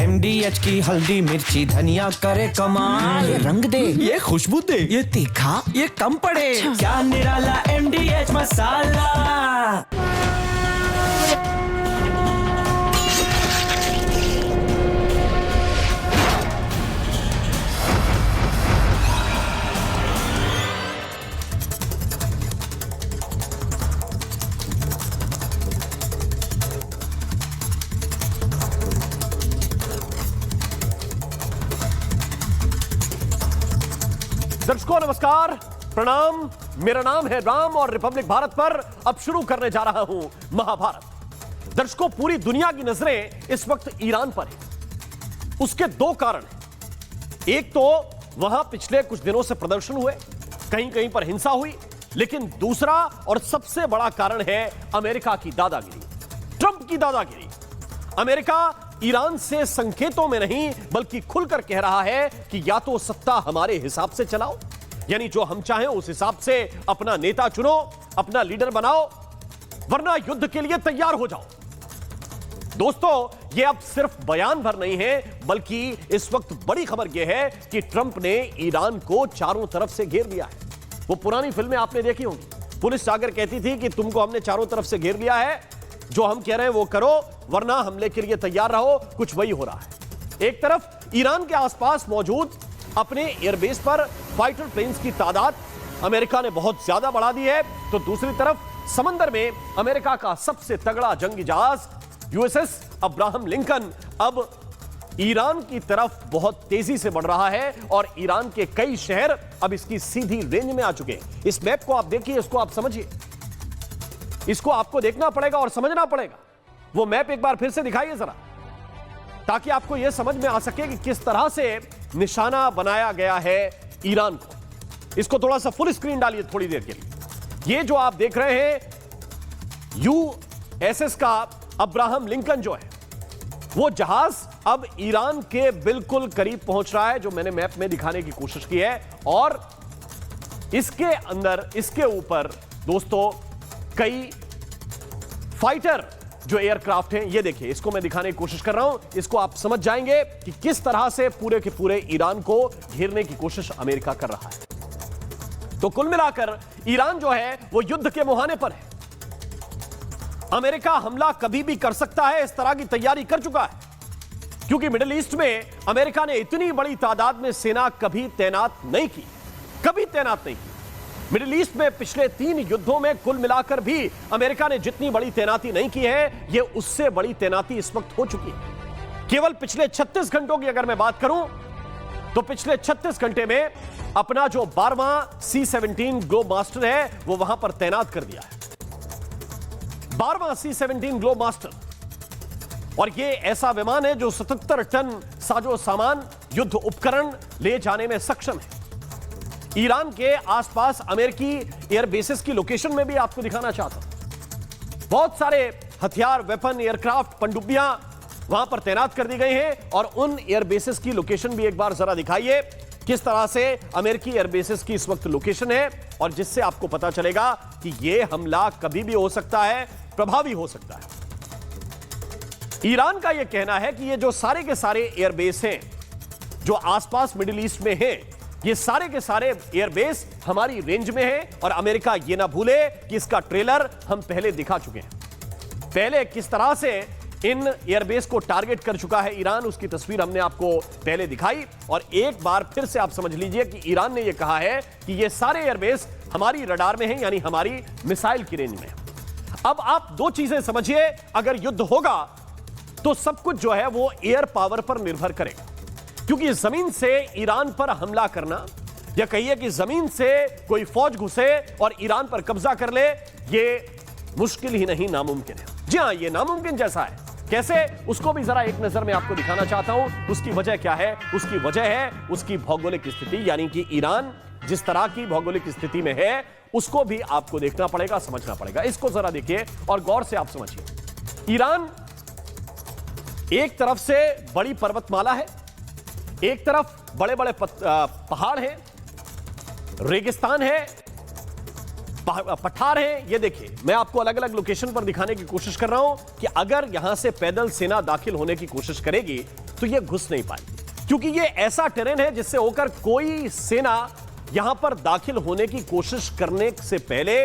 MDH की हल्दी मिर्ची धनिया करे कमाल। ये रंग दे, ये खुशबू दे, ये तीखा, ये कम पड़े। अच्छा। क्या निराला MDH मसाला। दर्शकों नमस्कार, प्रणाम। मेरा नाम है राम और रिपब्लिक भारत पर अब शुरू करने जा रहा हूं महाभारत। दर्शकों, पूरी दुनिया की नजरें इस वक्त ईरान पर है। उसके दो कारण हैं। एक तो वहां पिछले कुछ दिनों से प्रदर्शन हुए, कहीं कहीं पर हिंसा हुई, लेकिन दूसरा और सबसे बड़ा कारण है अमेरिका की दादागिरी, ट्रंप की दादागिरी। अमेरिका ईरान से संकेतों में नहीं बल्कि खुलकर कह रहा है कि या तो सत्ता हमारे हिसाब से चलाओ, यानी जो हम चाहें उस हिसाब से अपना नेता चुनो, अपना लीडर बनाओ, वरना युद्ध के लिए तैयार हो जाओ। दोस्तों, यह अब सिर्फ बयान भर नहीं है, बल्कि इस वक्त बड़ी खबर यह है कि ट्रंप ने ईरान को चारों तरफ से घेर लिया है। वो पुरानी फिल्में आपने देखी होंगी, पुलिस जाकर कहती थी कि तुमको हमने चारों तरफ से घेर लिया है, जो हम कह रहे हैं वो करो, वरना हमले के लिए तैयार रहो। कुछ वही हो रहा है। एक तरफ ईरान के आसपास मौजूद अपने एयरबेस पर फाइटर प्लेन्स की तादाद अमेरिका ने बहुत ज्यादा बढ़ा दी है, तो दूसरी तरफ समंदर में अमेरिका का सबसे तगड़ा जंगी जहाज यूएसएस अब्राहम लिंकन अब ईरान की तरफ बहुत तेजी से बढ़ रहा है और ईरान के कई शहर अब इसकी सीधी रेंज में आ चुके हैं। इस मैप को आप देखिए, इसको आप समझिए, इसको आपको देखना पड़ेगा और समझना पड़ेगा। वो मैप एक बार फिर से दिखाइए जरा, ताकि आपको यह समझ में आ सके कि किस तरह से निशाना बनाया गया है ईरान को। इसको थोड़ा सा फुल स्क्रीन डालिए थोड़ी देर के लिए। ये जो आप देख रहे हैं यूएसएस का अब्राहम लिंकन जो है, वो जहाज अब ईरान के बिल्कुल करीब पहुंच रहा है, जो मैंने मैप में दिखाने की कोशिश की है। और इसके अंदर, इसके ऊपर दोस्तों कई फाइटर जो एयरक्राफ्ट हैं, ये देखिए, इसको मैं दिखाने की कोशिश कर रहा हूं। इसको आप समझ जाएंगे कि किस तरह से पूरे के पूरे ईरान को घेरने की कोशिश अमेरिका कर रहा है। तो कुल मिलाकर ईरान जो है वो युद्ध के मुहाने पर है। अमेरिका हमला कभी भी कर सकता है, इस तरह की तैयारी कर चुका है, क्योंकि मिडिल ईस्ट में अमेरिका ने इतनी बड़ी तादाद में सेना कभी तैनात नहीं की, कभी तैनात नहीं की। मिडिल ईस्ट में पिछले 3 युद्धों में कुल मिलाकर भी अमेरिका ने जितनी बड़ी तैनाती नहीं की है, यह उससे बड़ी तैनाती इस वक्त हो चुकी है। केवल पिछले 36 घंटों की अगर मैं बात करूं, तो पिछले 36 घंटे में अपना जो 12वां C-17 ग्लोब मास्टर है वो वहां पर तैनात कर दिया है। 12वां C-17 ग्लोब मास्टर, और यह ऐसा विमान है जो 77 टन साजो सामान, युद्ध उपकरण ले जाने में सक्षम है। ईरान के आसपास अमेरिकी एयरबेसेस की लोकेशन में भी आपको दिखाना चाहता हूं। बहुत सारे हथियार, वेपन, एयरक्राफ्ट, पनडुब्बियां वहां पर तैनात कर दी गई हैं, और उन एयरबेसेस की लोकेशन भी एक बार जरा दिखाइए, किस तरह से अमेरिकी एयरबेसेस की इस वक्त लोकेशन है, और जिससे आपको पता चलेगा कि यह हमला कभी भी हो सकता है, प्रभावी हो सकता है। ईरान का यह कहना है कि ये जो सारे के सारे एयरबेस हैं जो आसपास मिडिल ईस्ट में हैं, ये सारे के सारे एयरबेस हमारी रेंज में हैं, और अमेरिका ये ना भूले कि इसका ट्रेलर हम पहले दिखा चुके हैं। पहले किस तरह से इन एयरबेस को टारगेट कर चुका है ईरान, उसकी तस्वीर हमने आपको पहले दिखाई। और एक बार फिर से आप समझ लीजिए कि ईरान ने यह कहा है कि ये सारे एयरबेस हमारी रडार में हैं, यानी हमारी मिसाइल की रेंज में। अब आप दो चीजें समझिए, अगर युद्ध होगा तो सब कुछ जो है वो एयर पावर पर निर्भर करेगा, क्योंकि जमीन से ईरान पर हमला करना, या कहिए कि जमीन से कोई फौज घुसे और ईरान पर कब्जा कर ले, ये मुश्किल ही नहीं, नामुमकिन है। जी हां, ये नामुमकिन जैसा है। कैसे, उसको भी जरा एक नजर में आपको दिखाना चाहता हूं। उसकी वजह क्या है? उसकी वजह है उसकी भौगोलिक स्थिति, यानी कि ईरान जिस तरह की भौगोलिक स्थिति में है, उसको भी आपको देखना पड़ेगा, समझना पड़ेगा। इसको जरा देखिए और गौर से आप समझिए। ईरान एक तरफ से बड़ी पर्वतमाला है, एक तरफ बड़े बड़े पहाड़ हैं, रेगिस्तान है, पठार है। ये देखिए, मैं आपको अलग अलग लोकेशन पर दिखाने की कोशिश कर रहा हूं कि अगर यहां से पैदल सेना दाखिल होने की कोशिश करेगी तो ये घुस नहीं पाएगी, क्योंकि ये ऐसा टेरेन है जिससे होकर कोई सेना यहां पर दाखिल होने की कोशिश करने से पहले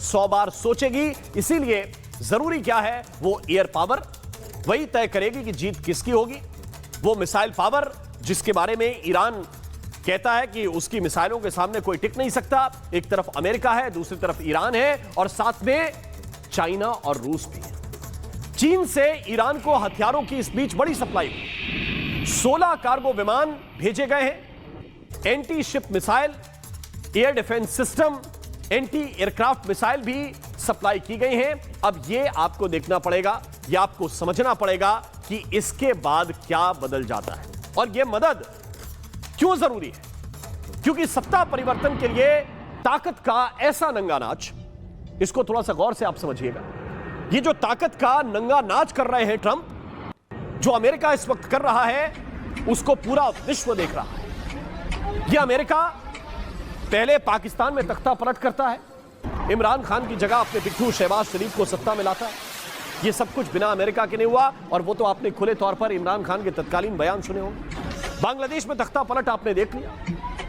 100 बार सोचेगी। इसीलिए जरूरी क्या है, वो एयर पावर वही तय करेगी कि जीत किसकी होगी। वो मिसाइल पावर जिसके बारे में ईरान कहता है कि उसकी मिसाइलों के सामने कोई टिक नहीं सकता। एक तरफ अमेरिका है, दूसरी तरफ ईरान है, और साथ में चाइना और रूस भी है। चीन से ईरान को हथियारों की इस बीच बड़ी सप्लाई हुई। 16 कार्गो विमान भेजे गए हैं, anti ship missile, air defence system, anti aircraft missile भी सप्लाई की गई हैं। अब यह आपको देखना पड़ेगा, यह आपको समझना पड़ेगा कि इसके बाद क्या बदल जाता है और यह मदद क्यों जरूरी है। क्योंकि सत्ता परिवर्तन के लिए ताकत का ऐसा नंगा नाच, इसको थोड़ा सा गौर से आप समझिएगा। ये जो ताकत का नंगा नाच कर रहे हैं ट्रंप, जो अमेरिका इस वक्त कर रहा है, उसको पूरा विश्व देख रहा है। यह अमेरिका पहले पाकिस्तान में तख्ता पलट करता है, इमरान खान की जगह अपने पिट्ठू शहबाज शरीफ को सत्ता में लाता है। यह सब कुछ बिना अमेरिका के नहीं हुआ, और वो तो आपने खुले तौर पर इमरान खान के तत्कालीन बयान सुने होंगे। बांग्लादेश में तख्ता पलट आपने देख लिया,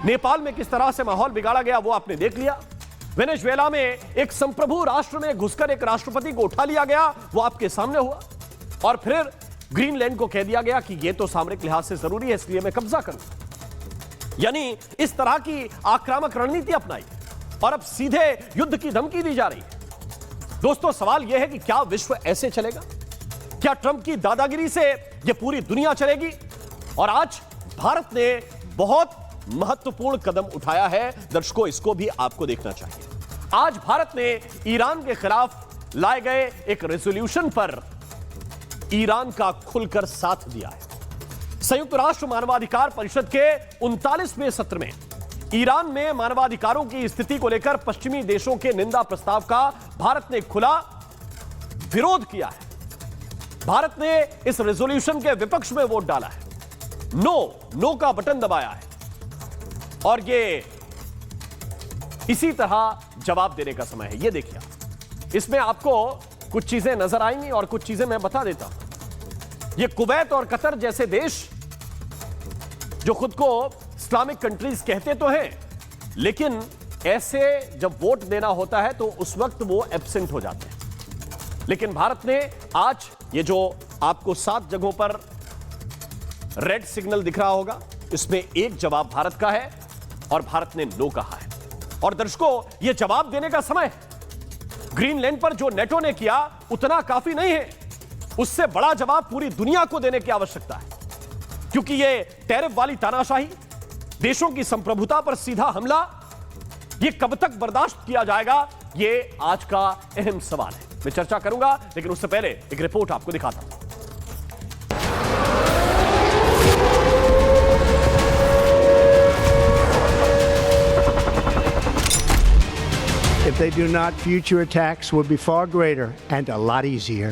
नेपाल में किस तरह से माहौल बिगाड़ा गया वो आपने देख लिया, वेनेजुएला में एक संप्रभु राष्ट्र में घुसकर एक राष्ट्रपति को उठा लिया गया, वो आपके सामने हुआ, और फिर ग्रीनलैंड को कह दिया गया कि यह तो सामरिक लिहाज से जरूरी है, इसलिए मैं कब्जा करूं। यानी इस तरह की आक्रामक रणनीति अपनाई और अब सीधे युद्ध की धमकी दी जा रही है। दोस्तों, सवाल यह है कि क्या विश्व ऐसे चलेगा? क्या ट्रंप की दादागिरी से यह पूरी दुनिया चलेगी? और आज भारत ने बहुत महत्वपूर्ण कदम उठाया है। दर्शकों, इसको भी आपको देखना चाहिए। आज भारत ने ईरान के खिलाफ लाए गए एक रेजोल्यूशन पर ईरान का खुलकर साथ दिया है। संयुक्त राष्ट्र मानवाधिकार परिषद के 39वें सत्र में ईरान में मानवाधिकारों की स्थिति को लेकर पश्चिमी देशों के निंदा प्रस्ताव का भारत ने खुला विरोध किया है। भारत ने इस रेजोल्यूशन के विपक्ष में वोट डाला है, नो का बटन दबाया है, और ये इसी तरह जवाब देने का समय है। ये देखिए, इसमें आपको कुछ चीजें नजर आएंगी और कुछ चीजें मैं बता देता हूं। ये कुवैत और कतर जैसे देश जो खुद को इस्लामिक कंट्रीज कहते तो हैं, लेकिन ऐसे जब वोट देना होता है तो उस वक्त वो एब्सेंट हो जाते हैं। लेकिन भारत ने आज ये जो आपको 7 जगहों पर रेड सिग्नल दिख रहा होगा, इसमें एक जवाब भारत का है और भारत ने नो कहा है। और दर्शकों, यह जवाब देने का समय है। ग्रीनलैंड पर जो नेटो ने किया उतना काफी नहीं है, उससे बड़ा जवाब पूरी दुनिया को देने की आवश्यकता है। क्योंकि यह टैरिफ वाली तानाशाही, देशों की संप्रभुता पर सीधा हमला, यह कब तक बर्दाश्त किया जाएगा, यह आज का अहम सवाल है। मैं चर्चा करूंगा, लेकिन उससे पहले एक रिपोर्ट आपको दिखाता हूं। If they do not, future attacks will be far greater and a lot easier.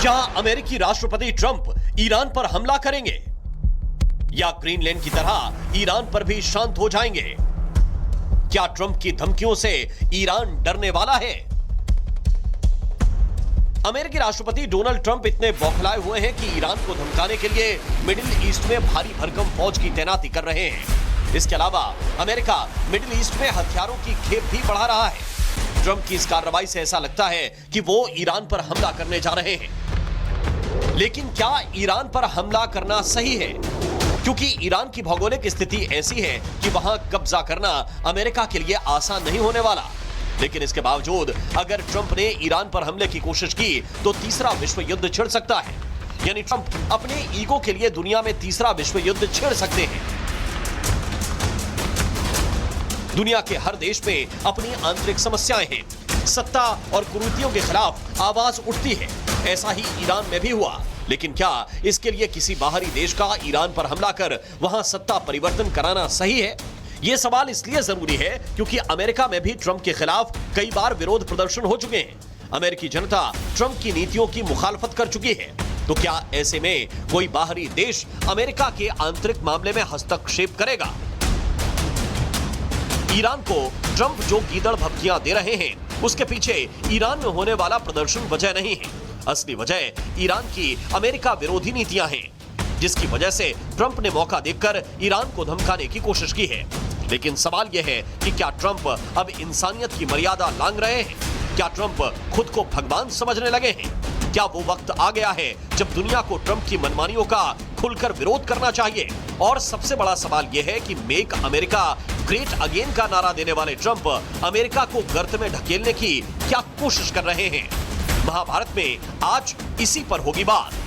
क्या अमेरिकी राष्ट्रपति ट्रंप ईरान पर हमला करेंगे या ग्रीनलैंड की तरह ईरान पर भी शांत हो जाएंगे? क्या ट्रंप की धमकियों से ईरान डरने वाला है? अमेरिकी राष्ट्रपति डोनाल्ड ट्रंप इतने बौखलाए हुए हैं कि ईरान को धमकाने के लिए मिडिल ईस्ट में भारी भरकम फौज की तैनाती कर रहे हैं। इसके अलावा अमेरिका मिडिल ईस्ट में हथियारों की खेप भी बढ़ा रहा है। ट्रंप की इस कार्रवाई से ऐसा लगता है कि वो ईरान पर हमला करने जा रहे हैं। लेकिन क्या ईरान पर हमला करना सही है? क्योंकि ईरान की भौगोलिक स्थिति ऐसी है कि वहां कब्जा करना अमेरिका के लिए आसान नहीं होने वाला। लेकिन इसके बावजूद अगर ट्रंप ने ईरान पर हमले की कोशिश की तो तीसरा विश्व युद्ध छिड़ सकता है। यानी ट्रंप अपने ईगो के लिए दुनिया में तीसरा विश्व युद्ध छेड़ सकते हैं। दुनिया के हर देश में अपनी आंतरिक समस्याएं हैं, सत्ता और कुरीतियों के खिलाफ आवाज उठती है। ऐसा ही ईरान में भी हुआ। लेकिन क्या इसके लिए किसी बाहरी देश का ईरान पर हमला कर वहां सत्ता परिवर्तन कराना सही है? यह सवाल इसलिए जरूरी है क्योंकि अमेरिका में भी ट्रंप के खिलाफ कई बार विरोध प्रदर्शन हो चुके हैं। अमेरिकी जनता ट्रंप की नीतियों की मुखालफत कर चुकी है। तो क्या ऐसे में कोई बाहरी देश अमेरिका के आंतरिक मामले में हस्तक्षेप करेगा? ईरान को ट्रंप जो गीदड़ भभकियां दे रहे हैं, उसके पीछे ईरान में होने वाला प्रदर्शन वजह नहीं है। असली वजह ईरान की अमेरिका विरोधी नीतियां हैं, जिसकी वजह से ट्रंप ने मौका देखकर ईरान को धमकाने की कोशिश की है। लेकिन सवाल यह है कि क्या ट्रंप अब इंसानियत की मर्यादा लांघ रहे हैं? क्या ट्रंप खुद को भगवान समझने लगे हैं? क्या वो वक्त आ गया है जब दुनिया को ट्रंप की मनमानियों का खुलकर विरोध करना चाहिए? और सबसे बड़ा सवाल यह है कि मेक अमेरिका ग्रेट अगेन का नारा देने वाले ट्रंप अमेरिका को गर्त में ढकेलने की क्या कोशिश कर रहे हैं? महाभारत में आज इसी पर होगी बात।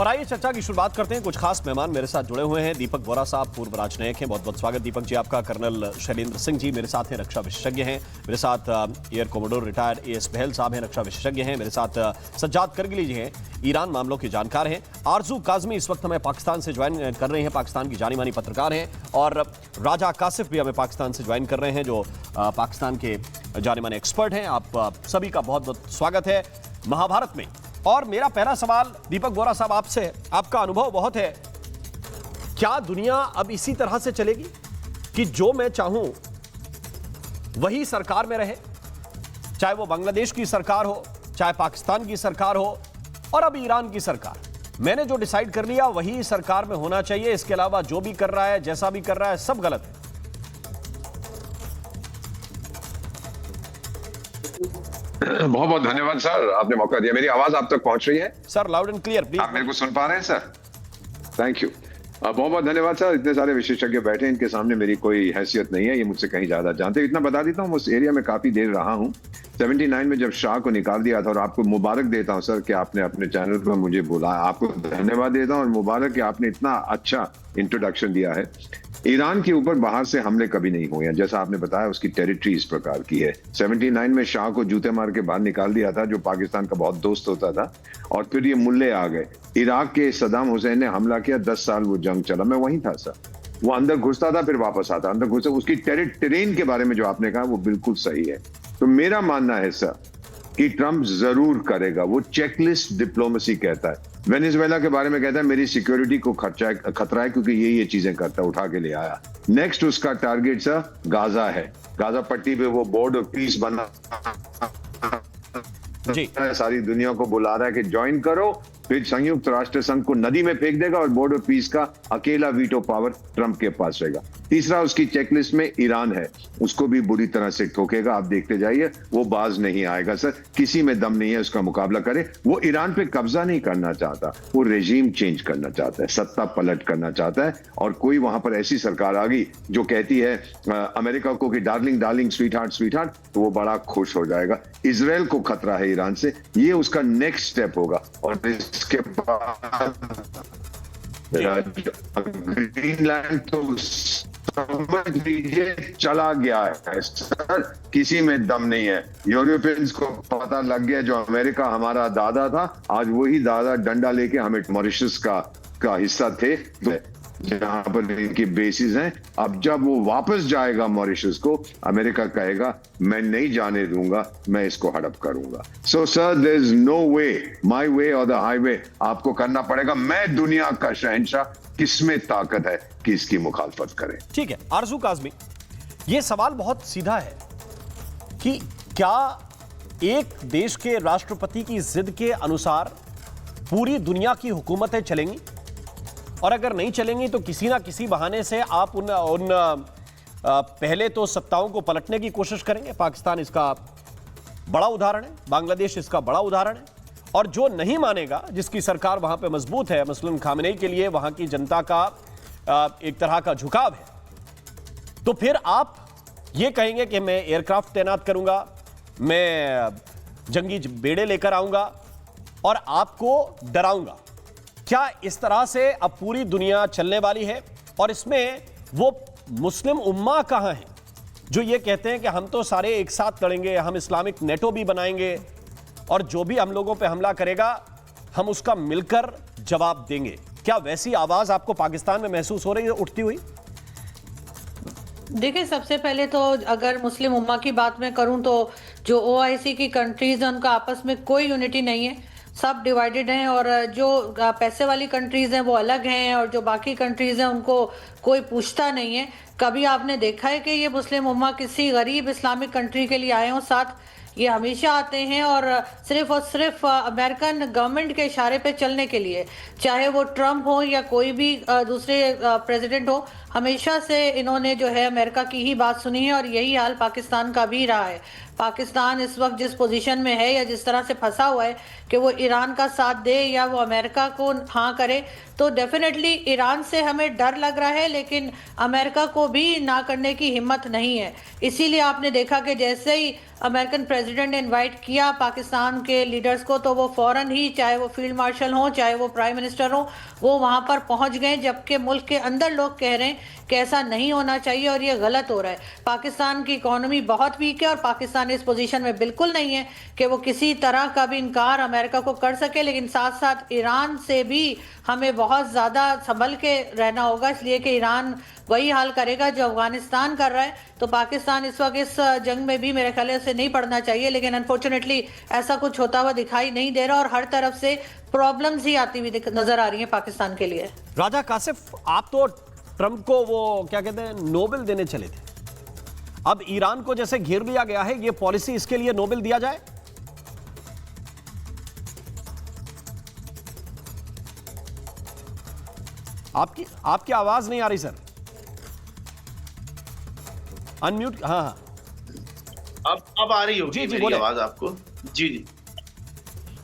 और आइए चर्चा की शुरुआत करते हैं। कुछ खास मेहमान मेरे साथ जुड़े हुए हैं। दीपक बोरा साहब पूर्व राजनयिक हैं, बहुत बहुत स्वागत दीपक जी आपका। कर्नल शैलेंद्र सिंह जी मेरे साथ हैं, रक्षा विशेषज्ञ हैं। मेरे साथ एयर कोमोडोर रिटायर्ड एएस बहल साहब हैं, रक्षा विशेषज्ञ हैं। मेरे साथ सज्जाद करगिली जी हैं, ईरान मामलों के जानकार हैं। आरजू काजमी इस वक्त हमें पाकिस्तान से ज्वाइन कर रहे हैं, पाकिस्तान की जानी मानी पत्रकार हैं। और राजा कासिफ भी हमें पाकिस्तान से ज्वाइन कर रहे हैं, जो पाकिस्तान के जाने माने एक्सपर्ट हैं। आप सभी का बहुत बहुत स्वागत है महाभारत में। और मेरा पहला सवाल दीपक बोरा साहब आपसे है, आपका अनुभव बहुत है, क्या दुनिया अब इसी तरह से चलेगी कि जो मैं चाहूं वही सरकार में रहे? चाहे वो बांग्लादेश की सरकार हो, चाहे पाकिस्तान की सरकार हो, और अब ईरान की सरकार, मैंने जो डिसाइड कर लिया वही सरकार में होना चाहिए। इसके अलावा जो भी कर रहा है, जैसा भी कर रहा है, सब गलत है। बहुत बहुत धन्यवाद सर, आपने मौका दिया। मेरी आवाज आप तक पहुंच रही है sir? Loud and clear please. आप मेरे को सुन पा रहे हैं सर? थैंक यू, बहुत बहुत धन्यवाद सर। इतने सारे विशेषज्ञ बैठे हैं, इनके सामने मेरी कोई हैसियत नहीं है, ये मुझसे कहीं ज्यादा जानते हैं। इतना बता देता हूँ, उस एरिया में काफी देर रहा हूँ। 79 में जब शाह को निकाल दिया था, और आपको मुबारक देता हूँ सर कि आपने अपने चैनल पर मुझे बुलाया, आपको धन्यवाद देता हूँ और मुबारक कि आपने इतना अच्छा इंट्रोडक्शन दिया है। ईरान के ऊपर बाहर से हमले कभी नहीं हुए हैं, जैसा आपने बताया उसकी टेरिटरी इस प्रकार की है। 79 में शाह को जूते मार के बाहर निकाल दिया था, जो पाकिस्तान का बहुत दोस्त होता था, और फिर ये मुल्ले आ गए। इराक के सद्दाम हुसैन ने हमला किया, 10 साल वो जंग चला, मैं वहीं था सर। वो अंदर घुसता था फिर वापस आता, अंदर घुसता। उसकी टेरेन के बारे में जो आपने कहा वो बिल्कुल सही है। तो मेरा मानना है सर कि ट्रंप जरूर करेगा, वो चेकलिस्ट डिप्लोमेसी कहता है। वेनेजुएला के बारे में कहता है मेरी सिक्योरिटी को खतरा है क्योंकि ये चीजें करता है, उठा के ले आया। नेक्स्ट उसका टारगेट सर गाजा है। गाजा पट्टी पे वो बोर्ड ऑफ पीस बना जी, सारी दुनिया को बुला रहा है कि ज्वाइन करो, फिर संयुक्त राष्ट्र संघ को नदी में फेंक देगा और बोर्ड ऑफ पीस का अकेला वीटो पावर ट्रंप के पास रहेगा। तीसरा उसकी चेकलिस्ट में ईरान है, उसको भी बुरी तरह से ठोकेगा। आप देखते जाइए, वो बाज नहीं आएगा सर, किसी में दम नहीं है उसका मुकाबला करे। वो ईरान पे कब्जा नहीं करना चाहता, वो रेजीम चेंज करना चाहता है, सत्ता पलट करना चाहता है। और कोई वहां पर ऐसी सरकार आ गई जो कहती है अमेरिका को कि डार्लिंग डार्लिंग स्वीट हार्ट, तो वो बड़ा खुश हो जाएगा। इजराइल को खतरा है ईरान से, ये उसका नेक्स्ट स्टेप होगा। और इसके बाद ग्रीनलैंड तो समझ लीजिए चला गया है सर, किसी में दम नहीं है। यूरोपियंस को पता लग गया जो अमेरिका हमारा दादा था, आज वही दादा डंडा लेके हमें मॉरिशस का हिस्सा थे, जहां पर इनकी बेसिस हैं। अब जब वो वापस जाएगा मॉरिशस को, अमेरिका कहेगा मैं नहीं जाने दूंगा, मैं इसको हड़प करूंगा। So sir there is no way, my way और द हाईवे, आपको करना पड़ेगा। मैं दुनिया का शहंशाह, किसमें ताकत है कि इसकी मुखालफत करें? ठीक है आरजू काजमी, ये सवाल बहुत सीधा है कि क्या एक देश के राष्ट्रपति की जिद के अनुसार पूरी दुनिया की हुकूमतें चलेंगी? और अगर नहीं चलेंगी तो किसी ना किसी बहाने से आप उन पहले तो सत्ताओं को पलटने की कोशिश करेंगे। पाकिस्तान इसका बड़ा उदाहरण है, बांग्लादेश इसका बड़ा उदाहरण है। और जो नहीं मानेगा, जिसकी सरकार वहां पे मजबूत है, मसलन खामेनेई के लिए वहां की जनता का एक तरह का झुकाव है, तो फिर आप ये कहेंगे कि मैं एयरक्राफ्ट तैनात करूंगा, मैं जंगी बेड़े लेकर आऊंगा और आपको डराऊंगा। क्या इस तरह से अब पूरी दुनिया चलने वाली है? और इसमें वो मुस्लिम उम्मा कहां है जो ये कहते हैं कि हम तो सारे एक साथ लड़ेंगे, हम इस्लामिक नेटो भी बनाएंगे और जो भी हम लोगों पे हमला करेगा हम उसका मिलकर जवाब देंगे? क्या वैसी आवाज आपको पाकिस्तान में महसूस हो रही है उठती हुई? देखिए, सबसे पहले तो अगर मुस्लिम उम्मा की बात मैं करूं तो जो OIC की कंट्रीज हैं उनका आपस में कोई यूनिटी नहीं है, सब डिवाइडेड हैं, और जो पैसे वाली कंट्रीज हैं वो अलग हैं, और जो बाकी कंट्रीज हैं उनको कोई पूछता नहीं है। कभी आपने देखा है कि ये मुस्लिम उम्मा किसी गरीब इस्लामिक कंट्री के लिए आए हों साथ? ये हमेशा आते हैं और सिर्फ अमेरिकन गवर्नमेंट के इशारे पे चलने के लिए, चाहे वो ट्रम्प हो या कोई भी दूसरे प्रेसिडेंट हो, हमेशा से इन्होंने जो है अमेरिका की ही बात सुनी है, और यही हाल पाकिस्तान का भी रहा है। पाकिस्तान इस वक्त जिस पोजीशन में है या जिस तरह से फंसा हुआ है कि वो ईरान का साथ दे या वो अमेरिका को हाँ करे, तो डेफिनेटली ईरान से हमें डर लग रहा है, लेकिन अमेरिका को भी ना करने की हिम्मत नहीं है। इसीलिए आपने देखा कि जैसे ही अमेरिकन प्रेसिडेंट ने इनवाइट किया पाकिस्तान के लीडर्स को, तो वो फौरन ही, चाहे वो फील्ड मार्शल हो चाहे वो प्राइम मिनिस्टर हो, वो वहाँ पर पहुँच गए, जबकि मुल्क के अंदर लोग कह रहे हैं कि ऐसा नहीं होना चाहिए और ये गलत हो रहा है। पाकिस्तान की इकोनॉमी बहुत वीक है और पाकिस्तान इस पोजीशन में बिल्कुल नहीं है कि वो किसी तरह का भी इनकार अमेरिका को कर सके, लेकिन साथ साथ ईरान से भी हमें बहुत ज़्यादा संभल के रहना होगा, इसलिए कि ईरान वही हाल करेगा जो अफगानिस्तान कर रहा है। तो पाकिस्तान इस वक्त इस जंग में भी मेरे ख्याल से नहीं पड़ना चाहिए, लेकिन अनफॉर्चुनेटली ऐसा कुछ होता हुआ दिखाई नहीं दे रहा और हर तरफ से प्रॉब्लम्स ही आती हुई नजर आ रही है पाकिस्तान के लिए। राजा कासिफ, आप तो ट्रंप को वो क्या कहते हैं नोबेल देने चले थे, अब ईरान को जैसे घेर लिया गया है, ये पॉलिसी इसके लिए नोबेल दिया जाए? आपकी आवाज नहीं आ रही सर, अनम्यूट। हाँ हाँ, अब आ रही होगी मेरी आवाज आपको? जी जी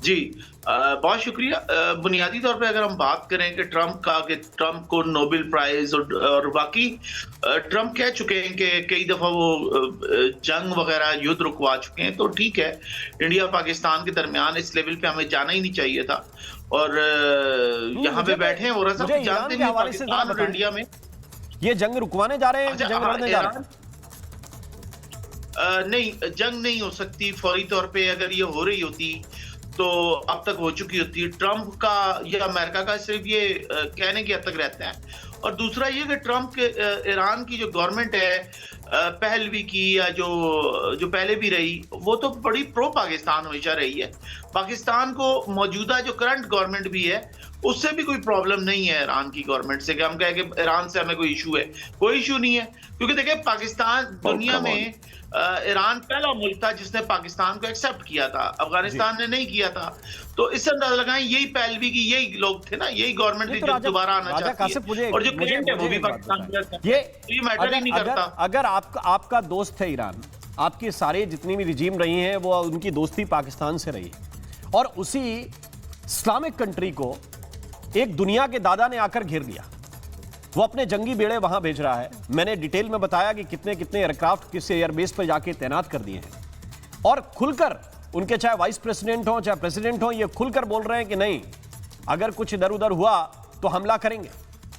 जी, बहुत शुक्रिया। बुनियादी तौर पे अगर हम बात करें कि ट्रंप को नोबेल प्राइज और बाकी ट्रंप कह चुके हैं कि कई दफा वो जंग वगैरह युद्ध रुकवा चुके हैं, तो ठीक है, इंडिया और पाकिस्तान के दरमियान इस लेवल पे हमें जाना ही नहीं चाहिए था। और यहाँ पे बैठे हैं वो सब जानते हैं पाकिस्तान और इंडिया में ये जंग रुकवाने जा रहे हैं, जंग लड़ने जा रहे हैं? नहीं, जंग नहीं हो सकती फौरी तौर पे। अगर ये हो रही होती तो अब तक हो चुकी होती। ट्रंप का या अमेरिका का सिर्फ ये कहने की हद तक रहता है। और दूसरा ये कि ट्रंप के ईरान की जो गवर्नमेंट है पहलवी की या जो पहले भी रही, वो तो बड़ी प्रो पाकिस्तान हमेशा रही है। पाकिस्तान को मौजूदा जो करंट गवर्नमेंट भी है उससे भी कोई प्रॉब्लम नहीं है ईरान की गवर्नमेंट से कि हम कहें कि ईरान से हमें कोई इशू है। कोई इशू नहीं है, क्योंकि देखिए पाकिस्तान दुनिया में ईरान पहला मुल्क था जिसने पाकिस्तान को एक्सेप्ट किया था, अफगानिस्तान ने नहीं किया था। तो इससे अंदाजा लगाएं यही पहलवी की यही लोग थे ना, यही गवर्नमेंट थी जो दोबारा आना चाहती है। और जो क्लाइंट है वो भी पाकिस्तान का, ये मैटर ही नहीं करता। अगर आपका दोस्त है ईरान, आपकी सारे जितनी भी रिजीम रही हैं वो उनकी दोस्ती पाकिस्तान से रही, और उसी इस्लामिक कंट्री को एक दुनिया के दादा ने आकर घेर लिया, वो अपने जंगी बेड़े वहां भेज रहा है। मैंने डिटेल में बताया कि कितने कितने एयरक्राफ्ट किस एयरबेस पर जाके तैनात कर दिए हैं, और खुलकर उनके चाहे वाइस प्रेसिडेंट हो चाहे प्रेसिडेंट हो, ये खुलकर बोल रहे हैं कि नहीं, अगर कुछ इधर उधर हुआ तो हमला करेंगे,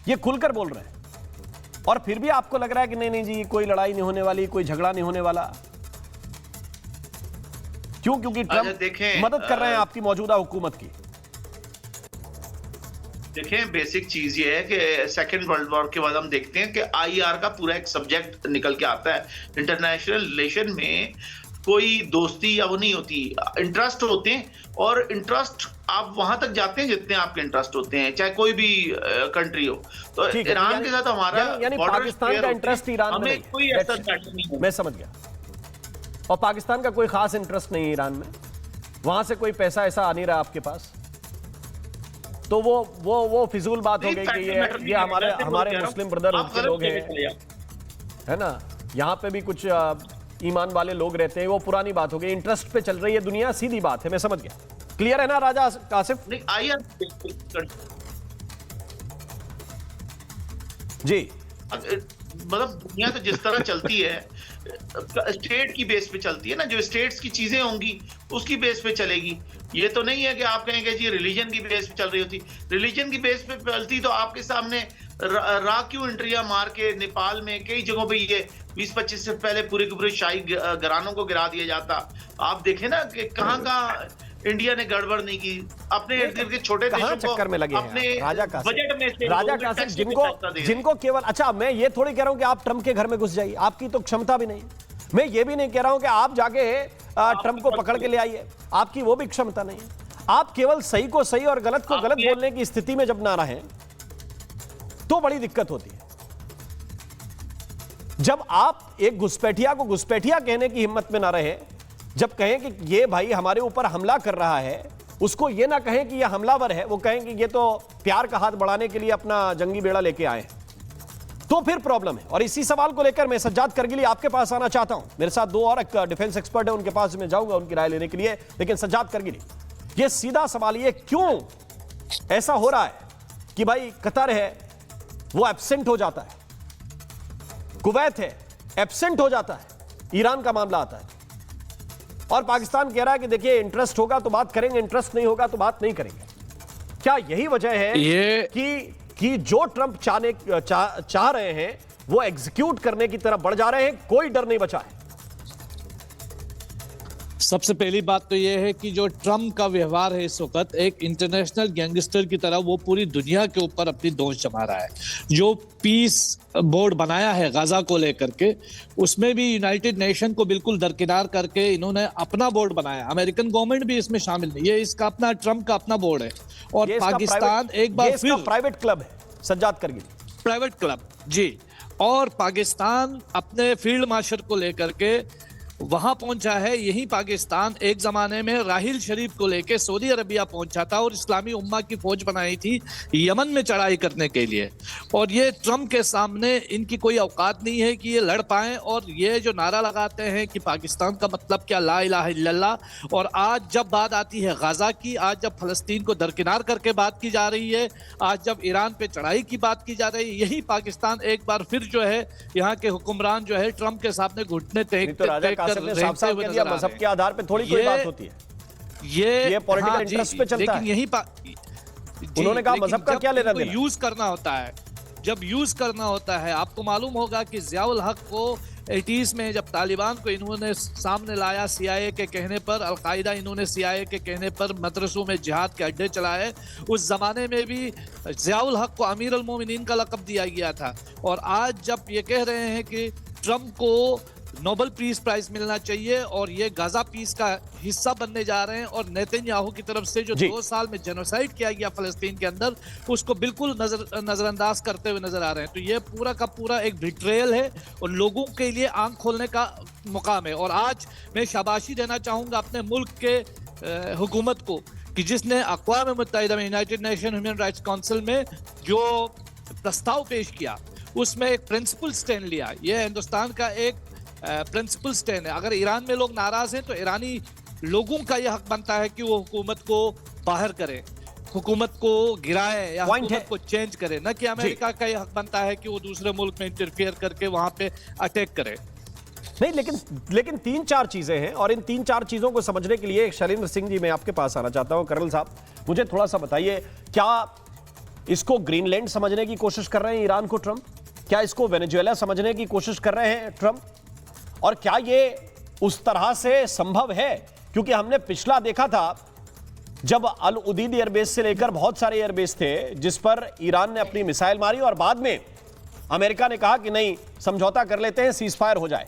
ये खुलकर बोल रहे हैं। और फिर भी आपको लग रहा है कि नहीं नहीं जी कोई लड़ाई नहीं होने वाली, कोई झगड़ा नहीं होने वाला। क्यों? क्योंकि ट्रंप मदद कर रहे हैं आपकी मौजूदा हुकूमत की। देखें, बेसिक चीज ये है कि सेकेंड वर्ल्ड वॉर के बाद हम देखते हैं कि आईआर का पूरा एक सब्जेक्ट निकल के आता है। इंटरनेशनल रिलेशन में कोई दोस्ती या वो नहीं होती, इंटरेस्ट होते हैं, और इंटरेस्ट आप वहां तक जाते हैं जितने आपके इंटरेस्ट होते हैं, चाहे कोई भी कंट्री हो। तो ईरान के साथ हमारा यानी पाकिस्तान का इंटरेस्ट ईरान में कोई ऐसा मैटर नहीं है। मैं समझ गया। और पाकिस्तान का कोई खास इंटरेस्ट नहीं है ईरान में, वहां से कोई पैसा ऐसा आ नहीं रहा आपके पास, तो वो फिजूल बात हो गई कि ये हमारे मुस्लिम ब्रदरहुड के लोग हैं, है ना, यहाँ पे भी कुछ ईमान वाले लोग रहते हैं, वो पुरानी बात हो गई। इंटरेस्ट पे चल रही है दुनिया, सीधी बात है। मैं समझ गया, क्लियर है ना राजा कासिफ जी? मतलब दुनिया तो जिस तरह चलती है स्टेट की बेस पे चलती है ना, जो स्टेट्स की चीजें होंगी उसकी बेस पे चलेगी। ये तो नहीं है कि आप कहेंगे जी रिलीजन की बेस पे चल रही होती। रिलीजन की बेस पे चलती तो आपके सामने क्यों एंट्रियां मार के नेपाल में कई जगहों पे ये 20-25 से पहले पूरे के पूरे शाही घरानों को गिरा दिया जाता। आप देखें ना कि कहाँ इंडिया ने गड़बड़ नहीं की, अपने इर्द गिर्द के छोटे देशों को चक्कर में लगे अपने बजट में से राजा कासिफ जिनको केवल, अच्छा मैं ये थोड़ी कह रहा हूं कि आप ट्रंप के घर में घुस जाइए, आपकी तो क्षमता भी नहीं। मैं ये भी नहीं कह रहा हूं कि आप जाके ट्रंप को पकड़ के ले आइए, आपकी वो भी क्षमता नहीं है। आप केवल सही को सही और गलत को गलत बोलने की स्थिति में जब ना रहें तो बड़ी दिक्कत होती है। जब आप एक घुसपैठिया को घुसपैठिया कहने की हिम्मत में ना रहे, जब कहें कि ये भाई हमारे ऊपर हमला कर रहा है, उसको ये ना कहें कि ये हमलावर है, वो कहें कि ये तो प्यार का हाथ बढ़ाने के लिए अपना जंगी बेड़ा लेके आए हैं, तो फिर प्रॉब्लम है। और इसी सवाल को लेकर मैं सज्जाद करगिली आपके पास आना चाहता हूं। मेरे साथ दो और एक डिफेंस एक्सपर्ट है, उनके पास मैं जाऊंगा उनकी राय लेने के लिए। लेकिन सज्जाद करगिली, ये सीधा सवाल, ये क्यों ऐसा हो रहा है कि भाई कतर है वो एब्सेंट हो जाता है, कुवैत है एब्सेंट हो जाता है, ईरान का मामला आता है और पाकिस्तान कह रहा है कि देखिए इंटरेस्ट होगा तो बात करेंगे, इंटरेस्ट नहीं होगा तो बात नहीं करेंगे। क्या यही वजह है कि जो ट्रंप चाह रहे हैं वो एग्जीक्यूट करने की तरफ बढ़ जा रहे हैं, कोई डर नहीं बचा है? सबसे पहली बात तो यह है कि जो ट्रंप का व्यवहार है इस वक्त एक इंटरनेशनल गैंगस्टर की तरह, वो पूरी दुनिया के ऊपर अपनी दोष जमा रहा है। जो पीस बोर्ड बनाया है गाजा को लेकर के, उसमें भी यूनाइटेड नेशन को बिल्कुल दरकिनार करके इन्होंने अपना बोर्ड बनाया। अमेरिकन गवर्नमेंट भी इसमें शामिल नहीं है, इसका अपना ट्रंप का अपना बोर्ड है। और पाकिस्तान एक बार फिर प्राइवेट क्लब है, सज्जाद करगिली, प्राइवेट क्लब जी। और पाकिस्तान अपने फील्ड मार्शल को लेकर के वहां पहुंचा है। यही पाकिस्तान एक जमाने में राहिल शरीफ को लेकर सऊदी अरबिया पहुंचा था और इस्लामी उम्मा की फौज बनाई थी यमन में चढ़ाई करने के लिए। और ये ट्रंप के सामने इनकी कोई औकात नहीं है कि ये लड़ पाएं। और ये जो नारा लगाते हैं कि पाकिस्तान का मतलब क्या, ला इलाहा इल्लल्लाह। और आज जब बात आती है गाजा की, आज जब फलस्तीन को दरकिनार करके बात की जा रही है, आज जब ईरान पे चढ़ाई की बात की जा रही है, यही पाकिस्तान एक बार फिर जो है यहाँ के हुक्मरान जो है ट्रंप के सामने घुटने टेक मजहब के आधार पे थोड़ी कोई बात होती है, ये पॉलिटिकल इंटरेस्ट पे चलता है। यही उन्होंने कहा मजहब का क्या लेना देना। यूज करना होता है, जब यूज करना होता है। आपको मालूम होगा कि ज़ियाउल हक को 80s में जब तालिबान को इन्होंने सामने लाया CIA के कहने पर, अलकायदा इन्होंने CIA के कहने पर मदरसों में जिहाद के अड्डे चलाए, उस जमाने में भी ज़ियाउल हक को अमीर अल मोमिनीन का लक़ब दिया गया था। और आज जब ये कह रहे हैं कि ट्रंप को नोबेल पीस प्राइज मिलना चाहिए और ये गाजा पीस का हिस्सा बनने जा रहे हैं, और नेतन्याहू की तरफ से जो 2 साल में जेनोसाइड किया गया फलस्तीन के अंदर, उसको बिल्कुल नजरअंदाज करते हुए नजर आ रहे हैं। तो ये पूरा का पूरा एक बिट्रेयल है और लोगों के लिए आंख खोलने का मुकाम है। और आज मैं शाबाशी देना चाहूंगा अपने मुल्क के हुकूमत को कि जिसने अक़वाम मुत्तहिदा में, United nation human rights council में जो प्रस्ताव पेश किया, उसमें एक प्रिंसिपल स्टैंड लिया। यह हिंदुस्तान का एक प्रिंसिपल स्टैंड है। अगर ईरान में लोग नाराज हैं तो ईरानी लोगों का यह हक बनता है कि वो हुकूमत को बाहर करे, हुकूमत को गिराए या हुकूमत को चेंज करे, न कि अमेरिका का यह हक बनता है कि वो दूसरे मुल्क में इंटरफेयर करके वहां पे अटैक करे। नहीं, लेकिन 3-4 चीजें हैं और इन 3-4 चीजों को समझने के लिए शैलेंद्र सिंह जी मैं आपके पास आना चाहता हूं। कर्नल साहब, मुझे थोड़ा सा बताइए, क्या इसको ग्रीनलैंड समझने की कोशिश कर रहे हैं ईरान को ट्रंप? क्या इसको वेनेजुएला समझने की कोशिश कर रहे हैं ट्रंप? और क्या ये उस तरह से संभव है? क्योंकि हमने पिछला देखा था जब अल उदीद एयरबेस से लेकर बहुत सारे एयरबेस थे जिस पर ईरान ने अपनी मिसाइल मारी और बाद में अमेरिका ने कहा कि नहीं, समझौता कर लेते हैं, सीज फायर हो जाए।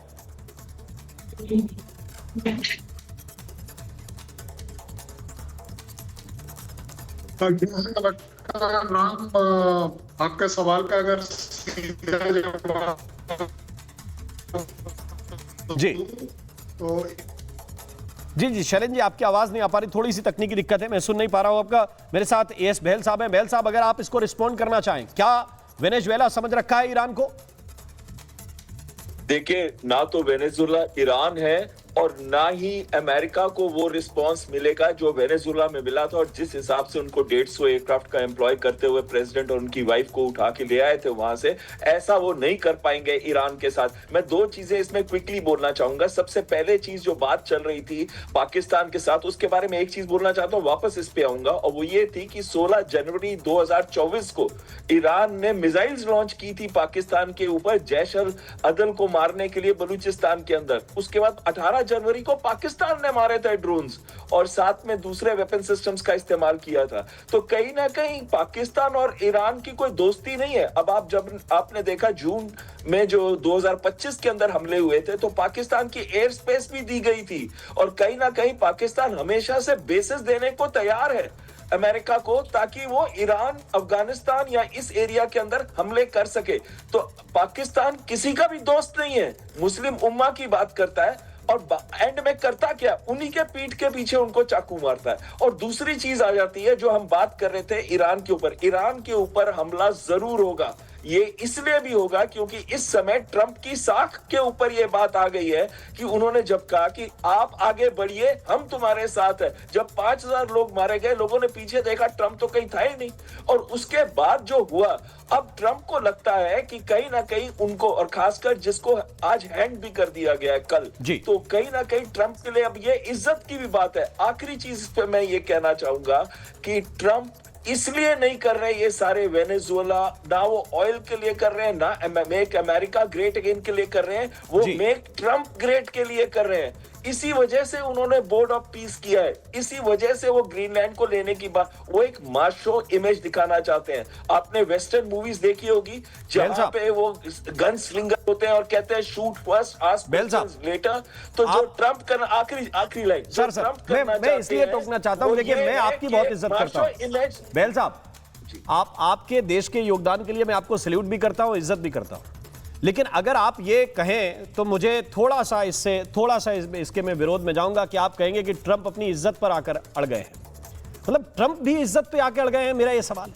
आपका सवाल का अगर सीधा जवाब जी तो जी शैलेंद्र जी, आपकी आवाज नहीं आ पा रही, थोड़ी सी तकनीकी दिक्कत है, मैं सुन नहीं पा रहा हूं आपका। मेरे साथ AS बहल साहब हैं। बहल साहब, अगर आप इसको रिस्पॉन्ड करना चाहें, क्या वेनेजुएला समझ रखा है ईरान को? देखिए, ना तो वेनेजुएला ईरान है और ना ही अमेरिका को वो रिस्पांस मिलेगा जो वेनेजुएला में मिला था। और जिस हिसाब से उनको 150 एयरक्राफ्ट का एम्प्लॉय करते हुए प्रेसिडेंट और उनकी वाइफ को उठा के ले आए थे वहां से, ऐसा वो नहीं कर पाएंगे ईरान के साथ। मैं 2 चीजें इसमें क्विकली बोलना चाहूंगा। सबसे पहले चीज जो बात चल रही थी पाकिस्तान के साथ, उसके बारे में एक चीज बोलना चाहता हूँ, वापस इस पे आऊंगा, और वो ये थी कि 16 जनवरी 2024 को ईरान ने मिसाइल्स लॉन्च की थी पाकिस्तान के ऊपर जैश अल अदल को मारने के लिए बलूचिस्तान के अंदर। उसके बाद 18 जनवरी को पाकिस्तान ने मारे थे ड्रोन्स और साथ में दूसरे वेपन सिस्टम्स का इस्तेमाल किया था। तो कहीं ना कहीं पाकिस्तान और ईरान की कोई दोस्ती नहीं है। अब आपने देखा जून में जो 2025 के अंदर हमले हुए थे तो पाकिस्तान की एयर स्पेस भी दी गई थी और कहीं ना कहीं पाकिस्तान हमेशा से बेसिस देने को तैयार है अमेरिका को, ताकि वो ईरान, अफगानिस्तान या इस एरिया के अंदर हमले कर सके। तो पाकिस्तान किसी का भी दोस्त नहीं है, मुस्लिम उम्मा की बात करता है और एंड में करता क्या, उन्हीं के पीठ के पीछे उनको चाकू मारता है। और दूसरी चीज आ जाती है जो हम बात कर रहे थे ईरान के ऊपर। ईरान के ऊपर हमला जरूर होगा, ये इसलिए भी होगा क्योंकि इस समय ट्रंप की साख के ऊपर ये बात आ गई है कि उन्होंने जब कहा कि आप आगे बढ़िए, हम तुम्हारे साथ है। जब 5000 लोग मारे गए, लोगों ने पीछे देखा, ट्रंप तो कहीं था ही नहीं। और उसके बाद जो हुआ, अब ट्रंप को लगता है कि कहीं ना कहीं उनको, और खासकर जिसको आज हैंड भी कर दिया गया है कल, तो कहीं ना कहीं ट्रंप के लिए अब ये इज्जत की भी बात है। आखिरी चीज इस पे मैं ये कहना चाहूंगा कि ट्रंप इसलिए नहीं कर रहे ये सारे वेनेजुएला, ना वो ऑयल के लिए कर रहे हैं, ना मेक अमेरिका ग्रेट अगेन के लिए कर रहे हैं, वो मेक ट्रंप ग्रेट के लिए कर रहे हैं। इसी वजह से उन्होंने बोर्ड ऑफ पीस किया है, इसी वजह से वो ग्रीनलैंड को लेने की बात, वो एक मास शो इमेज दिखाना चाहते हैं। आपने वेस्टर्न मूवीज देखी होगी जहां पे वो गन स्लिंगर होते हैं और कहते हैं शूट फर्स्ट आस्क लेटर। तो जो ट्रंप करना, आखिरी लाइन सर मैं इसलिए टोकना चाहता हूं, देखिए मैं आपकी बहुत इज्जत करता हूं बेल साहब, आपके देश के योगदान के लिए मैं आपको सैल्यूट भी करता हूं, इज्जत भी करता हूं। लेकिन अगर आप ये कहें तो मुझे थोड़ा सा इसके मैं विरोध में जाऊंगा कि आप कहेंगे कि ट्रंप अपनी इज्जत पर आकर अड़ गए हैं। मतलब ट्रंप भी इज्जत पे आकर अड़ गए हैं, मेरा ये सवाल,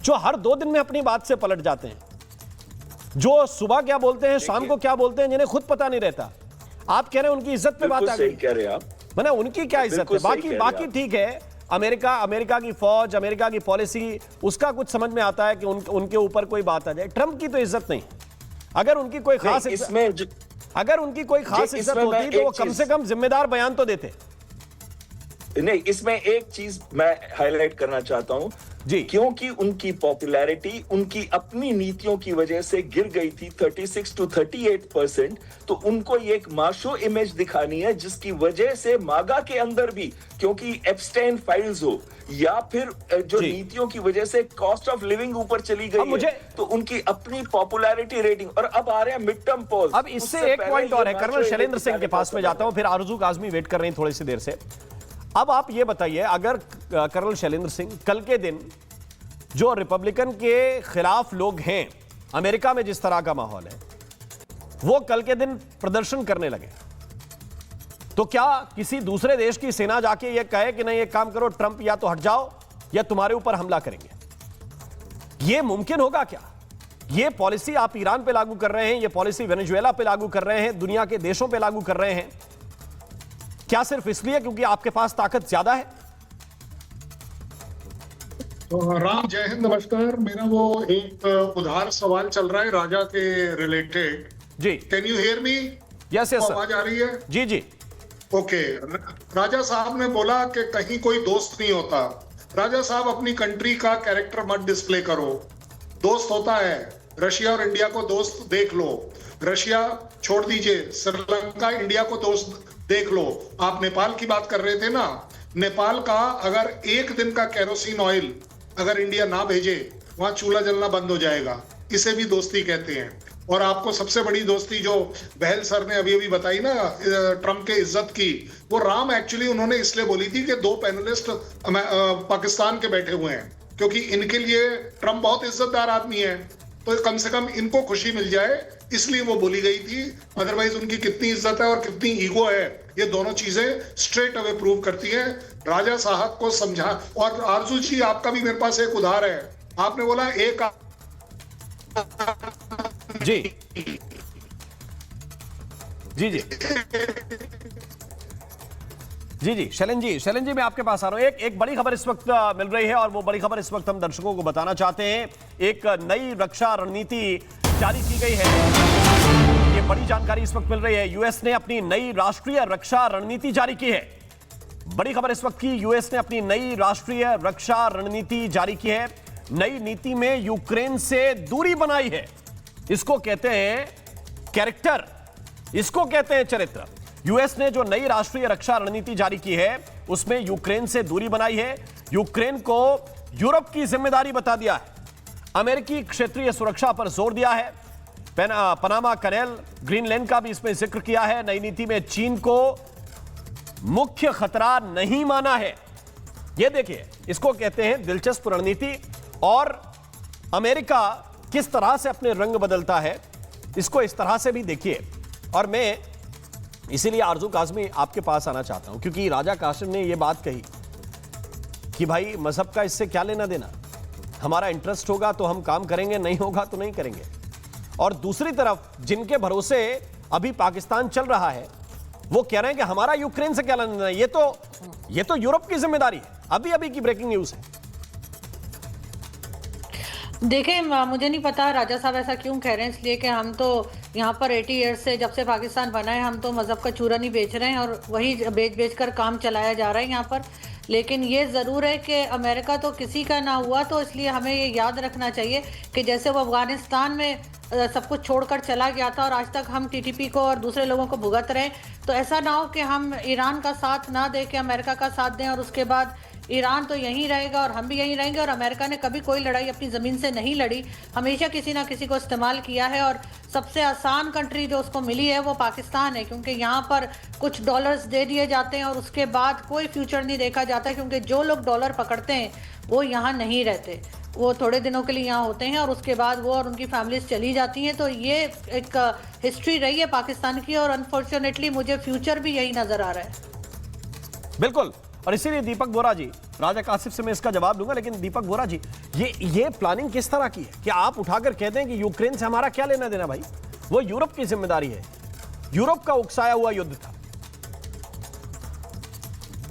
जो हर 2 दिन में अपनी बात से पलट जाते हैं, जो सुबह क्या बोलते हैं, शाम को क्या बोलते हैं, जिन्हें खुद पता नहीं रहता। आप कह रहे हैं उनकी इज्जत पे बात आ गई, मैंने उनकी क्या इज्जत है? बाकी ठीक है, अमेरिका की फौज, अमेरिका की पॉलिसी, उसका कुछ समझ में आता है कि उनके ऊपर कोई बात आ जाए। ट्रंप की तो इज्जत नहीं। अगर उनकी कोई खास इज्जत होती तो वो कम से कम जिम्मेदार बयान तो देते। नहीं, इसमें एक चीज मैं हाईलाइट करना चाहता हूं जी, क्योंकि उनकी पॉपुलैरिटी उनकी अपनी नीतियों की वजह से गिर गई थी 36 to 38%। तो उनको ये एक माशो इमेज दिखानी है जिसकी वजह से मागा के अंदर भी, क्योंकि एप्स्टाइन फाइल्स हो या फिर जो नीतियों की वजह से कॉस्ट ऑफ लिविंग ऊपर चली गई है, तो उनकी अपनी पॉपुलैरिटी रेटिंग। और अब आ रहे हैं मिड टर्म पोल। अब इससे एक पॉइंट और है, कर्नल शैलेंद्र सिंह के पास में जाता हूं, फिर आरजू काज़मी वेट कर रही हैं थोड़ी सी देर से। अब आप ये बताइए, अगर कर्नल शैलेंद्र सिंह कल के दिन जो रिपब्लिकन के खिलाफ लोग हैं, अमेरिका में जिस तरह का माहौल है, वो कल के दिन प्रदर्शन करने लगे, तो क्या किसी दूसरे देश की सेना जाके ये कहे कि नहीं एक काम करो ट्रंप, या तो हट जाओ या तुम्हारे ऊपर हमला करेंगे? ये मुमकिन होगा क्या? ये पॉलिसी आप ईरान पे लागू कर रहे हैं, ये पॉलिसी वेनेजुएला पे लागू कर रहे हैं, दुनिया के देशों पे लागू कर रहे हैं, क्या सिर्फ इसलिए क्योंकि आपके पास ताकत ज्यादा है? तो राम, जय हिंद, नमस्कार। मेरा वो एक उधार सवाल चल रहा है राजा के रिलेटेड जी। Can you hear me? Yes आवाज आ रही है? जी जी ओके। राजा साहब ने बोला कि कहीं कोई दोस्त नहीं होता। राजा साहब, अपनी कंट्री का कैरेक्टर मत डिस्प्ले करो। दोस्त होता है, रशिया और इंडिया को दोस्त देख लो। रशिया छोड़ दीजिए, श्रीलंका इंडिया को दोस्त देख लो। आप नेपाल की बात कर रहे थे ना, नेपाल का अगर 1 दिन का केरोसिन ऑयल अगर इंडिया ना भेजे, वहां चूल्हा जलना बंद हो जाएगा। इसे भी दोस्ती कहते हैं। और आपको सबसे बड़ी दोस्ती जो बहल सर ने अभी बताई ना ट्रंप के इज्जत की, वो राम एक्चुअली उन्होंने इसलिए बोली थी कि 2 पैनलिस्ट पाकिस्तान के बैठे हुए हैं, क्योंकि इनके लिए ट्रंप बहुत इज्जतदार आदमी है, तो कम से कम इनको खुशी मिल जाए, इसलिए वो बोली गई थी। अदरवाइज उनकी कितनी इज्जत है और कितनी ईगो है, ये दोनों चीजें स्ट्रेट अवे प्रूव करती हैं। राजा साहब को समझा। और आरजू जी, आपका भी मेरे पास एक उधार है। आपने बोला एक जी जी जी जी जी शैलेंद्र जी मैं आपके पास आ रहा हूं। एक बड़ी खबर इस वक्त मिल रही है और वो बड़ी खबर इस वक्त हम दर्शकों को बताना चाहते हैं। एक नई रक्षा रणनीति जारी की गई है, ये बड़ी जानकारी इस वक्त मिल रही है। यूएस ने अपनी नई राष्ट्रीय रक्षा रणनीति जारी की है। बड़ी खबर इस वक्त की, यूएस ने अपनी नई राष्ट्रीय रक्षा रणनीति जारी की है। नई नीति में यूक्रेन से दूरी बनाई है। इसको कहते हैं कैरेक्टर, इसको कहते हैं चरित्र। यूएस ने जो नई राष्ट्रीय रक्षा रणनीति जारी की है उसमें यूक्रेन से दूरी बनाई है, यूक्रेन को यूरोप की जिम्मेदारी बता दिया है, अमेरिकी क्षेत्रीय सुरक्षा पर जोर दिया है, पनामा कनाल, ग्रीनलैंड का भी इसमें जिक्र किया है। नई नीति में चीन को मुख्य खतरा नहीं माना है। यह देखिए, इसको कहते हैं दिलचस्प रणनीति। और अमेरिका किस तरह से अपने रंग बदलता है इसको इस तरह से भी देखिए। और मैं इसीलिए आरजू काज़मी आपके पास आना चाहता हूं, क्योंकि राजा कासिम ने यह बात कही कि भाई मजहब का इससे क्या लेना देना, हमारा इंटरेस्ट होगा तो हम काम करेंगे, नहीं होगा तो नहीं करेंगे। और दूसरी तरफ जिनके भरोसे अभी पाकिस्तान चल रहा है वो कह रहे हैं कि हमारा यूक्रेन से क्या लेना देना, ये तो यूरोप की जिम्मेदारी है। अभी अभी की ब्रेकिंग न्यूज है। देखें, मुझे नहीं पता राजा साहब ऐसा क्यों कह रहे हैं, इसलिए कि हम तो यहाँ पर 80 ईयर्स से, जब से पाकिस्तान बना है, हम तो मजहब का चूरा नहीं बेच रहे हैं और वही बेच कर काम चलाया जा रहा है यहाँ पर। लेकिन ये ज़रूर है कि अमेरिका तो किसी का ना हुआ, तो इसलिए हमें ये याद रखना चाहिए कि जैसे वो अफगानिस्तान में सब कुछ छोड़कर चला गया था और आज तक हम टीटीपी को और दूसरे लोगों को भुगत रहे हैं, तो ऐसा ना हो कि हम ईरान का साथ ना दे के अमेरिका का साथ दें और उसके बाद ईरान तो यहीं रहेगा और हम भी यहीं रहेंगे। और अमेरिका ने कभी कोई लड़ाई अपनी ज़मीन से नहीं लड़ी, हमेशा किसी ना किसी को इस्तेमाल किया है। और सबसे आसान कंट्री जो उसको मिली है वो पाकिस्तान है, क्योंकि यहाँ पर कुछ डॉलर्स दे दिए जाते हैं और उसके बाद कोई फ्यूचर नहीं देखा जाता, क्योंकि जो लोग डॉलर पकड़ते हैं वो यहाँ नहीं रहते, वो थोड़े दिनों के लिए यहाँ होते हैं और उसके बाद वो और उनकी फैमिलीज चली जाती हैं। तो ये एक हिस्ट्री रही है पाकिस्तान की और अनफॉर्चुनेटली मुझे फ्यूचर भी यही नज़र आ रहा है। बिल्कुल। और इसीलिए दीपक बोरा जी, राजा कासिफ से मैं इसका जवाब दूंगा, लेकिन दीपक बोरा जी, ये प्लानिंग किस तरह की है कि आप उठाकर कहते हैं कि यूक्रेन से हमारा क्या लेना देना भाई, वो यूरोप की जिम्मेदारी है, यूरोप का उकसाया हुआ युद्ध था।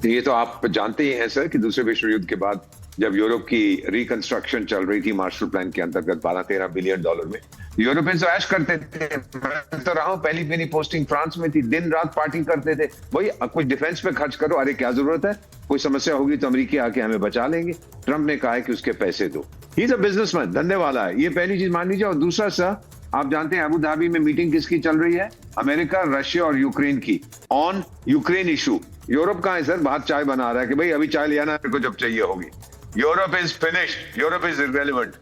ये तो आप जानते ही हैं सर कि दूसरे विश्व युद्ध के बाद जब यूरोप की रिकंस्ट्रक्शन चल रही थी मार्शल प्लान के अंतर्गत 12-13 बिलियन डॉलर में, यूरोपियंस तो ऐश करते थे। मैं तो रहा हूं, पहली मेरी पोस्टिंग फ्रांस में थी, दिन रात पार्टी करते थे, भाई कुछ डिफेंस पे खर्च करो, अरे क्या जरूरत है, कोई समस्या होगी तो अमेरिकी आके हमें बचा लेंगे। ट्रंप ने कहा है कि उसके पैसे दो, ही इज अ बिजनेसमैन, धंधे वाला है, ये पहली चीज मान लीजिए। और दूसरा सर, आप जानते हैं अबू धाबी में मीटिंग किसकी चल रही है, अमेरिका, रशिया और यूक्रेन की, ऑन यूक्रेन इशू। यूरोप कहां है सर, बाहर चाय बना रहा है कि भाई अभी चाय ले आना मेरे को जब चाहिए होगी। Europe is finished, Europe is irrelevant.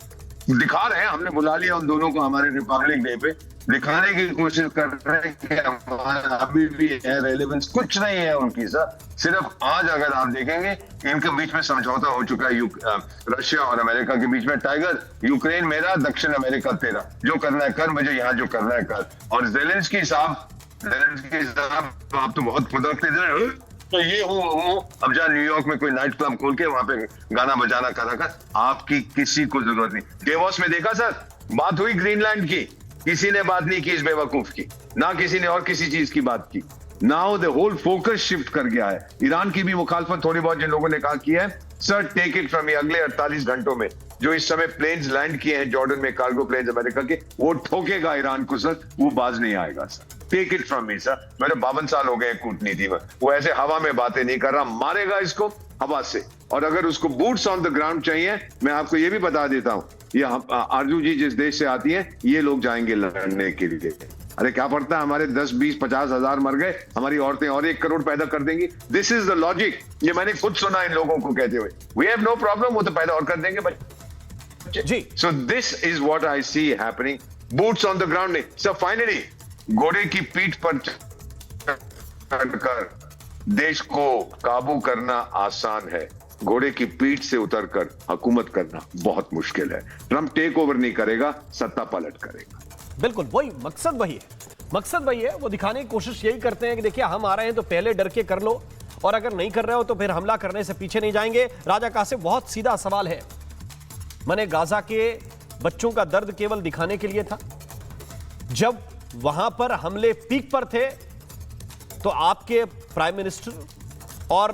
दिखा रहे हैं, हमने बुला लिया उन दोनों को हमारे रिपब्लिक डे पे, दिखाने की कोशिश कर रहे हैं कि हमारा अभी भी है रेलेवेंस, कुछ नहीं है उनकी सर। सिर्फ आज अगर आप देखेंगे इनके बीच में समझौता हो चुका है रशिया और अमेरिका के बीच में, टाइगर यूक्रेन मेरा, दक्षिण अमेरिका तेरा, जो करना है कर, मुझे यहाँ जो करना है कर। और ज़ेलेंस्की साहब आप तो बहुत खुदा के, तो ये हूँ अब जा न्यूयॉर्क में कोई नाइट क्लब खोल के वहां पे गाना बजाना करा कर, आपकी किसी को जरूरत नहीं। डेवोस में देखा सर, बात हुई ग्रीनलैंड की, किसी ने बात नहीं की इस बेवकूफ की, ना किसी ने और किसी चीज की बात की। Now the whole focus shift कर गया है। ईरान की भी मुखालफत थोड़ी बहुत जिन लोगों ने कहा की है, sir take it from me, अगले 48 घंटों में जो इस समय प्लेन्स लैंड किए हैं जॉर्डन में, कार्गो प्लेन्स अमेरिका के, वो ठोकेगा ईरान को सर, वो बाज नहीं आएगा sir. Take it from me sir, मेरे 52 साल हो गए कूटनीति में, वो ऐसे हवा में बातें नहीं कर रहा, मारेगा इसको हवा से। और अगर उसको बूट्स ऑन द ग्राउंड चाहिए, मैं आपको ये भी बता देता हूं, ये आरजू जी जिस देश से आती हैं, ये लोग जाएंगे लड़ने के लिए। अरे क्या पड़ता है, हमारे 10, 20, 50 हजार मर गए, हमारी औरतें और 1 करोड़ पैदा कर देंगी। दिस इज द लॉजिक, ये मैंने खुद सुना इन लोगों को कहते हुए, वी हैव नो प्रॉब्लम, वो तो पैदा और कर देंगे बच्चे। So this is what I C happening, boots on the ground नहीं सर। फाइनली घोड़े की पीठ पर चढ़कर देश को काबू करना आसान है, घोड़े की पीठ से उतरकर हुकूमत करना बहुत मुश्किल है। ट्रंप टेक ओवर नहीं करेगा, सत्ता पलट करेगा। बिल्कुल वही मकसद, वही है मकसद, वही है। वो दिखाने की कोशिश यही करते हैं कि देखिए हम आ रहे हैं तो पहले डर के कर लो, और अगर नहीं कर रहे हो तो फिर हमला करने से पीछे नहीं जाएंगे। राजा कासिफ, बहुत सीधा सवाल है, मैंने गाजा के बच्चों का दर्द केवल दिखाने के लिए था। जब वहां पर हमले पीक पर थे तो आपके प्राइम मिनिस्टर और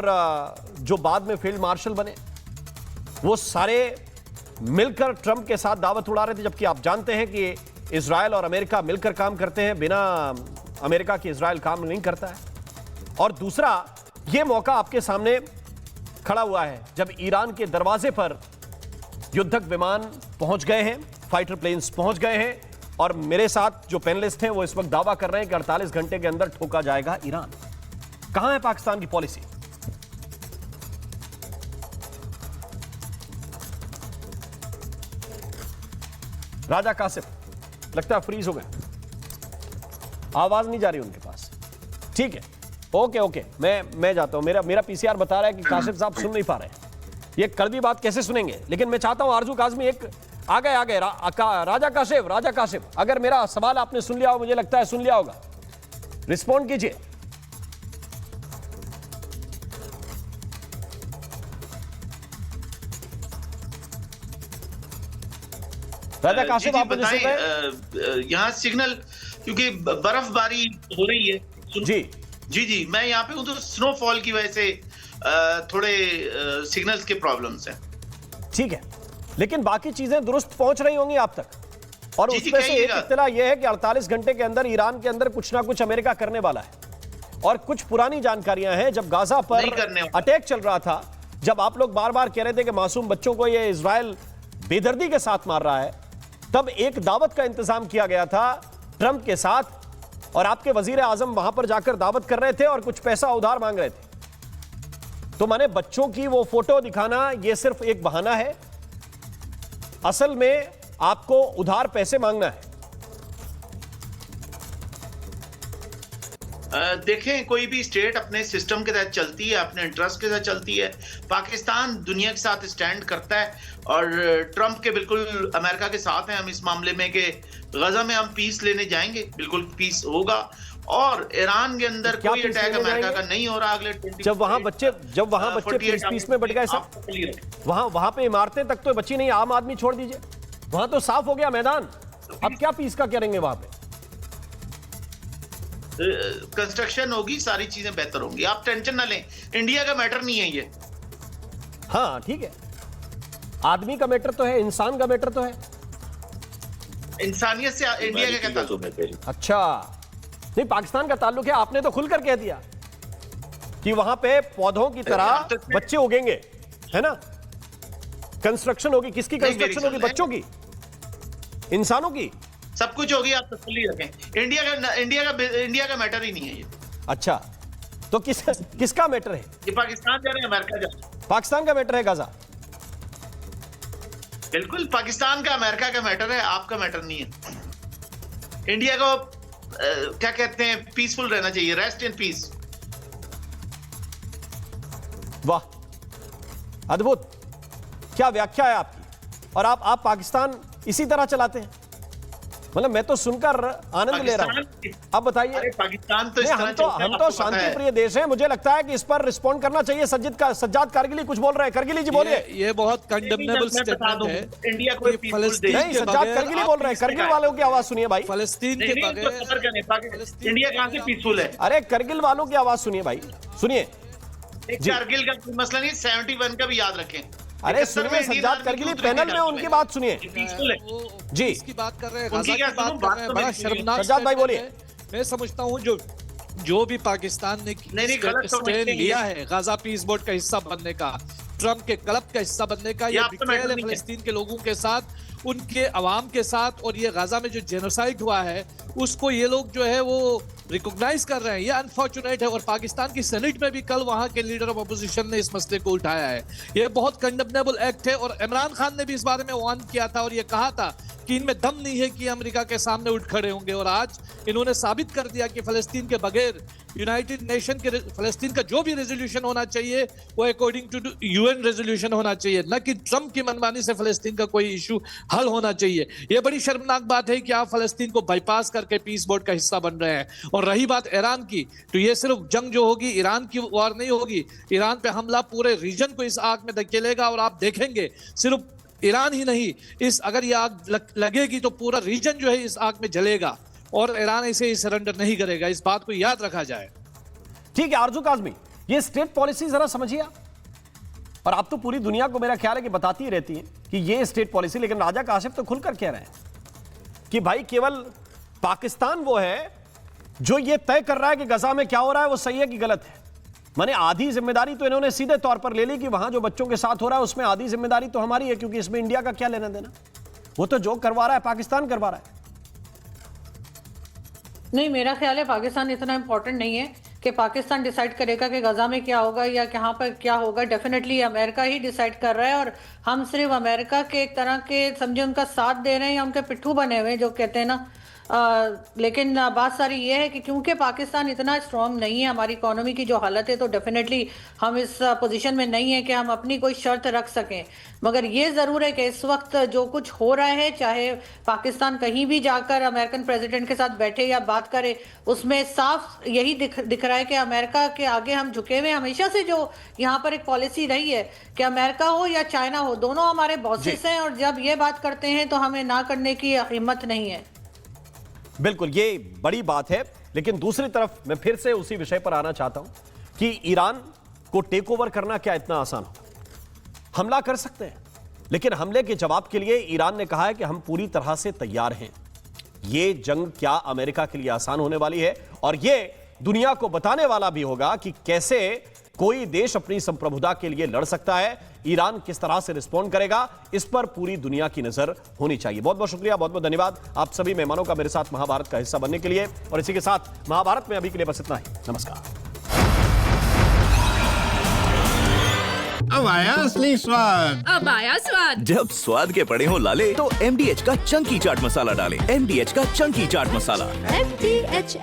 जो बाद में फील्ड मार्शल बने, वो सारे मिलकर ट्रंप के साथ दावत उड़ा रहे थे, जबकि आप जानते हैं कि इजराइल और अमेरिका मिलकर काम करते हैं, बिना अमेरिका के इजराइल काम नहीं करता है। और दूसरा, यह मौका आपके सामने खड़ा हुआ है जब ईरान के दरवाजे पर युद्धक विमान पहुंच गए हैं, फाइटर प्लेन्स पहुंच गए हैं, और मेरे साथ जो पैनलिस्ट हैं वो इस वक्त दावा कर रहे हैं कि 48 घंटे के अंदर ठोका जाएगा ईरान। कहां है पाकिस्तान की पॉलिसी? राजा कासिम लगता है फ्रीज हो गए, आवाज नहीं जा रही उनके पास। ठीक है, ओके ओके, मैं जाता हूं। मेरा पीसीआर बता रहा है कि कासिम साहब सुन नहीं पा रहे हैं। ये कड़वी बात कैसे सुनेंगे? लेकिन मैं चाहता हूं आरजू काज़मी एक आ गए राजा काशिफ, अगर मेरा सवाल आपने सुन लिया हो, मुझे लगता है सुन लिया होगा, रिस्पॉन्ड कीजिए। राजा काशिफ, आप मुझे सुन रहे हैं? यहाँ सिग्नल, क्योंकि बर्फबारी हो रही है। जी, मैं यहाँ पे हूँ, तो स्नोफॉल की वजह से थोड़े सिग्नल्स के प्रॉब्लम्स हैं। ठीक है, लेकिन बाकी चीजें दुरुस्त पहुंच रही होंगी आप तक। और उसमें से एक इत्तला यह है कि 48 घंटे के अंदर ईरान के अंदर कुछ ना कुछ अमेरिका करने वाला है। और कुछ पुरानी जानकारियां हैं, जब गाजा पर अटैक चल रहा था, जब आप लोग बार बार कह रहे थे कि मासूम बच्चों को यह इजराइल बेदर्दी के साथ मार रहा है, तब एक दावत का इंतजाम किया गया था ट्रंप के साथ, और आपके वजीर आजम वहां पर जाकर दावत कर रहे थे और कुछ पैसा उधार मांग रहे थे। तो माने बच्चों की वो फोटो दिखाना यह सिर्फ एक बहाना है, असल में आपको उधार पैसे मांगना है। देखें, कोई भी स्टेट अपने सिस्टम के तहत चलती है, अपने इंटरेस्ट के तहत चलती है। पाकिस्तान दुनिया के साथ स्टैंड करता है, और ट्रंप के बिल्कुल अमेरिका के साथ हैं हम इस मामले में कि गजा में हम पीस लेने जाएंगे, बिल्कुल पीस होगा। और ईरान के अंदर कोई अटैक अमेरिका का नहीं हो रहा अगले 20 जब वहां बच्चे पीस में बढ़ गए सब, वहां पे इमारतें तक तो बची नहीं, आम आदमी छोड़ दीजिए, वहां तो साफ हो गया मैदान। अब क्या पीस का करेंगे? वहां पे कंस्ट्रक्शन होगी, सारी चीजें बेहतर होंगी, आप टेंशन ना लें। इंडिया का मैटर नहीं है ये। हाँ ठीक है, आदमी का मैटर तो है, इंसान का मैटर तो है, इंसानियत से इंडिया का क्या ताल्लुक है? अच्छा, नहीं पाकिस्तान का ताल्लुक है। आपने तो खुलकर कह दिया कि वहां पे पौधों की तरह बच्चे उगेंगे, है ना? कंस्ट्रक्शन होगी, किसकी कंस्ट्रक्शन होगी? बच्चों की, इंसानों की, सब कुछ होगी, आप तसल्ली रखें। इंडिया का मैटर ही नहीं है ये। अच्छा, तो किसका मैटर है? ये पाकिस्तान जा रहे हैं, अमेरिका जा रहे हैं। पाकिस्तान का मैटर है गाजा? बिल्कुल, पाकिस्तान का अमेरिका का मैटर है, आपका मैटर नहीं है। इंडिया को क्या कहते हैं, पीसफुल रहना चाहिए, रेस्ट इन पीस। वाह, अद्भुत, क्या व्याख्या है आपकी। और आप पाकिस्तान इसी तरह चलाते हैं? मतलब मैं तो सुनकर आनंद ले रहा हूं। अब बताइए, पाकिस्तान तो हम तो शांति प्रिय देश हैं, मुझे लगता है कि इस पर रिस्पॉन्ड करना चाहिए। सज्जाद कारगिली कुछ बोल रहे हैं। कारगिली जी बोलिए। ये बहुत कंडेमनेबल स्टेटमेंट है। इंडिया कोई फलस्तीन नहीं, सज्जाद कारगिली बोल रहे हैं। करगिल वालों की आवाज सुनिए भाई। फलस्तीन के बगैर इंडिया कहां से पीसफुल है? अरे करगिल वालों की आवाज सुनिए भाई, सुनिए। कारगिल का कोई मसला नहीं, 71 का भी याद रखें। अरे सुनिए, सज्जाद करगिली पैनल में उनकी बात सुनिए जी। इसकी बात कर रहे हैं, गाजा की बात कर रहे हैं, बड़ा शर्मनाक। सज्जाद भाई बोलिए। मैं समझता हूं जो भी पाकिस्तान ने स्टैंड लिया है गाजा पीस बोर्ड का हिस्सा बनने का, ट्रंप के क्लब का हिस्सा बनने का, ये बिट्रेयल है फलस्तीन के लोगों के साथ, उनके अवाम के साथ। और ये गाजा में जो जेनोसाइड हुआ है उसको ये लोग जो है वो रिकॉग्नाइज कर रहे हैं। ये अनफॉर्चुनेट है। और पाकिस्तान की सेनेट में भी कल वहां के लीडर ऑफ अपोजिशन ने इस मसले को उठाया है। ये बहुत कंडेमनेबल एक्ट है। और इमरान खान ने भी इस बारे में वार्न किया था और ये कहा था कि इनमें दम नहीं है कि अमेरिका के सामने उठ खड़े होंगे। और आज इन्होंने साबित कर दिया कि फलस्तीन के बगैर यूनाइटेड नेशन के फलस्तीन का जो भी रेजोल्यूशन होना चाहिए वो अकॉर्डिंग टू यूएन रेजोल्यूशन होना चाहिए, न कि ट्रंप की मनमानी से फलस्तीन का कोई इशू हल होना चाहिए। यह बड़ी शर्मनाक बात है कि आप फलस्तीन को बाईपास करके पीस बोर्ड का हिस्सा बन रहे हैं। और रही बात ईरान की, तो ये सिर्फ जंग जो होगी ईरान की वार नहीं होगी। ईरान पे हमला पूरे रीजन को इस आग में धकेलेगा। और आप देखेंगे सिर्फ ईरान ही नहीं, इस अगर ये आग लगेगी तो पूरा रीजन जो है इस आग में जलेगा। और ईरान ऐसे ही सरेंडर नहीं करेगा, इस बात को याद रखा जाए। ठीक है आरजू काज़मी, ये स्टेट पॉलिसी जरा समझिए। और आप तो पूरी दुनिया को मेरा ख्याल है कि बताती ही रहती है कि ये स्टेट पॉलिसी, लेकिन राजा काशिफ तो खुलकर कह रहे हैं कि भाई केवल पाकिस्तान वो है जो ये तय कर रहा है कि गजा में क्या हो रहा है वो सही है कि गलत है। माने आधी जिम्मेदारी तो इन्होंने सीधे तौर पर ले ली कि वहां जो बच्चों के साथ हो रहा है उसमें आधी जिम्मेदारी तो हमारी है, क्योंकि इसमें इंडिया का क्या लेना देना। वो तो जो करवा रहा है पाकिस्तान करवा रहा है। नहीं, मेरा ख्याल है पाकिस्तान इतना इंपॉर्टेंट नहीं है कि पाकिस्तान डिसाइड करेगा कि गजा में क्या होगा या कहाँ पर क्या होगा। डेफिनेटली अमेरिका ही डिसाइड कर रहा है और हम सिर्फ अमेरिका के एक तरह के समझे उनका साथ दे रहे हैं या उनके पिट्ठू बने हुए हैं जो कहते हैं ना। लेकिन बात सारी ये है कि क्योंकि पाकिस्तान इतना स्ट्रांग नहीं है, हमारी इकोनॉमी की जो हालत है, तो डेफिनेटली हम इस पोजीशन में नहीं है कि हम अपनी कोई शर्त रख सकें। मगर ये ज़रूर है कि इस वक्त जो कुछ हो रहा है, चाहे पाकिस्तान कहीं भी जाकर अमेरिकन प्रेसिडेंट के साथ बैठे या बात करे, उसमें साफ यही दिख रहा है कि अमेरिका के आगे हम झुके हुए। हमेशा से जो यहाँ पर एक पॉलिसी रही है कि अमेरिका हो या चाइना हो, दोनों हमारे बॉसेस हैं और जब ये बात करते हैं तो हमें ना करने की हिम्मत नहीं है। बिल्कुल, ये बड़ी बात है। लेकिन दूसरी तरफ मैं फिर से उसी विषय पर आना चाहता हूं कि ईरान को टेक ओवर करना क्या इतना आसान होगा? हमला कर सकते हैं, लेकिन हमले के जवाब के लिए ईरान ने कहा है कि हम पूरी तरह से तैयार हैं। ये जंग क्या अमेरिका के लिए आसान होने वाली है? और ये दुनिया को बताने वाला भी होगा कि कैसे कोई देश अपनी संप्रभुता के लिए लड़ सकता है। ईरान किस तरह से रिस्पॉन्ड करेगा, इस पर पूरी दुनिया की नजर होनी चाहिए। बहुत बहुत शुक्रिया, बहुत बहुत धन्यवाद आप सभी मेहमानों का मेरे साथ महाभारत का हिस्सा बनने के लिए। और इसी के साथ महाभारत में अभी के लिए बस इतना ही। नमस्कार। अब आया असली स्वाद। अब आया स्वाद। जब स्वाद के पड़े हो लाले तो MDH का चंकी चाट मसाला डालें। MDH का चंकी चाट मसाला। MDH